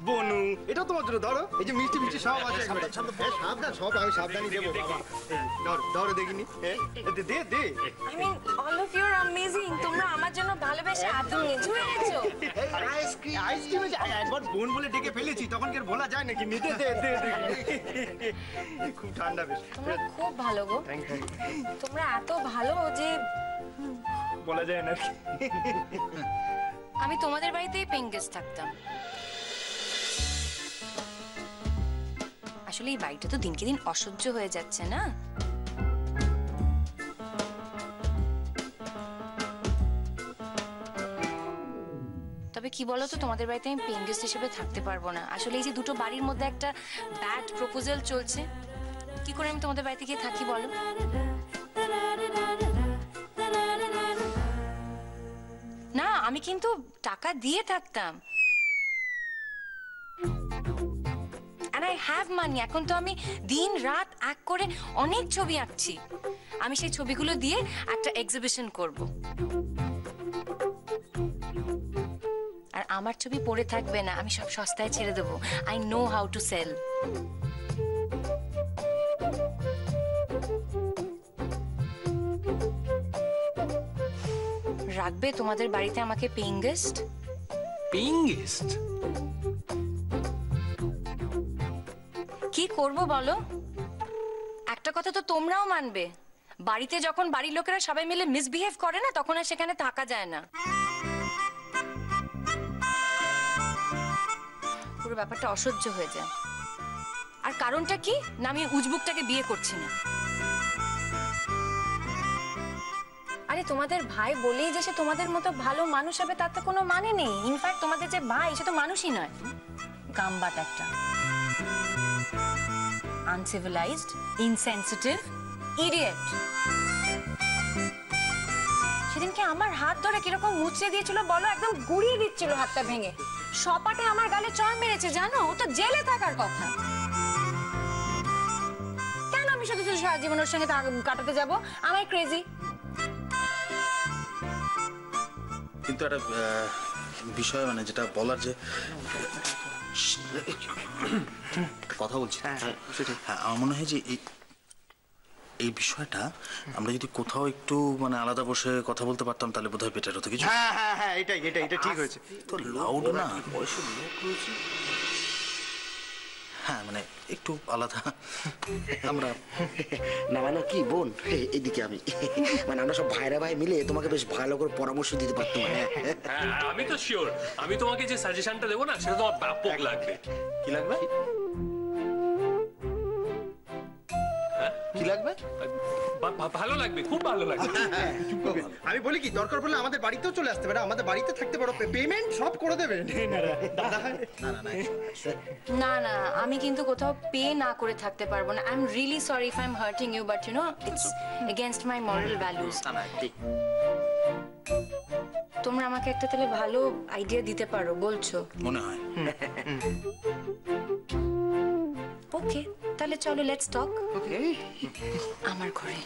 বনু, এটা তোমার জন্য। ধরো, এই যে মিষ্টি মিষ্টি সব আছে। সাবধান, সব আমি সাবধানই দেবো বাবা। ধরো ধরো, দেখিনি। দে দে। I mean, all of you are amazing. তোমরা আমার জন্য ভালোবেসে এত নিচু হয়ে গেছো। আইসক্রিমে একবার বোন বলে ডেকে ফেলেছি, তখন কি আর বলা যায় নাকি? নিতে দে দে দে। খুব ঠান্ডা বেশ। তোমরা খুব ভালো গো। তোমরা এত ভালো যে বলা যায় না। আমি তোমাদের বাড়িতেই পেইং গেস্ট থাকতাম। আসলে এই বাড়িটা তো দিনকে দিন অসহ্য হয়ে যাচ্ছে না? তবে কি বলো তো, তোমাদের বাড়িতে আমি পেইং গেস্ট হিসেবে থাকতে পারবো না। আসলে এই যে দুটো বাড়ির মধ্যে একটা ব্যাড প্রপোজাল চলছে, কি করে আমি তোমাদের বাড়িতে গিয়ে থাকি বলো? না, আমি কিন্তু টাকা দিয়ে থাকতাম। And I have money. এখন তো আমি দিন রাত এক করে অনেক ছবি আঁকছি। আমি সেই ছবিগুলো দিয়ে একটা এক্সিবিশন করব। আর আমার ছবি পড়ে থাকবে না, আমি সব সস্তায় ছেড়ে দেবো। I know how to sell. রাখবে তোমাদের বাড়িতে আমাকে পেইং গেস্ট? Paying guest? কি করব বলো? একটা কথা তো তোমরাও মানবে, বাড়িতে যখন বাড়ির লোকেরা সবাই মিলে মিসবিহেভ করে না, তখন আর সেখানে থাকা যায় না। পুরো ব্যাপারটা অসহ্য হয়ে যায়। আর কারণটা কি না, আমি উজবুকটাকে বিয়ে করছি না। আরে তোমাদের ভাই বলেই যে সে তোমাদের মতো ভালো মানুষ হবে তার তো কোনো মানে নেই। ইনফ্যাক্ট তোমাদের যে ভাই সে তো মানুষই নয়, গাম্বাট একটা। Uncivilised, insensitive, idiot. সেদিনকে আমার হাত ধরে কিরকম মুচড়ে দিয়েছিল বলো, একদম গুড়িয়ে দিচ্ছিল হাতটা ভেঙে। সপাটে আমার গালে চড় মেরেছে জানো, ও তো জেলে থাকার কথা। কেন আমি শুধু শুধু সারা জীবন ওর সঙ্গে কাটাতে যাব? আমার ক্রেজি। কিন্তু একটা বিষয় মানে যেটা বলার, যে কথা বলছি, হ্যাঁ আমার মনে হয় যে এই বিষয়টা আমরা যদি কোথাও একটু মানে আলাদা বসে কথা বলতে পারতাম তাহলে বোধহয় বেটার হতো কিছু। হ্যাঁ হ্যাঁ হ্যাঁ, এটা ঠিক হয়েছে। তো লাউড না, হ্যাঁ মানে একটু আলাদা আমরা। না মানে কি বোন, এদিকে আমি মানে আমরা সব ভাইরা ভাই মিলে তোমাকে বেশ ভালো করে পরামর্শ দিতে পারতাম। আমি তো শিওর আমি তোমাকে যে সাজেশনটা দেবো না সেটা তোমার ব্যাপক লাগবে। কি লাগবে? কি লাগবে? ভালো লাগবে, খুব ভালো লাগবে। আমি বলি কি, দরকার পড়লে আমাদের বাড়িতেও চলে আসতে পারে, আমাদের বাড়িতে থাকতে পারো, পেমেন্ট সব করে দেবে। না না, আমি কিন্তু কোথাও পে না করে থাকতে পারবো না। I am really sorry if I am hurting you, but you know it's against my moral values. তোমরা আমাকে একটা তাহলে ভালো আইডিয়া দিতে পারো বলছো? মনে হয়। ওকে, তাহলে চলো লেটস টক। ওকে, আমার ঘরে।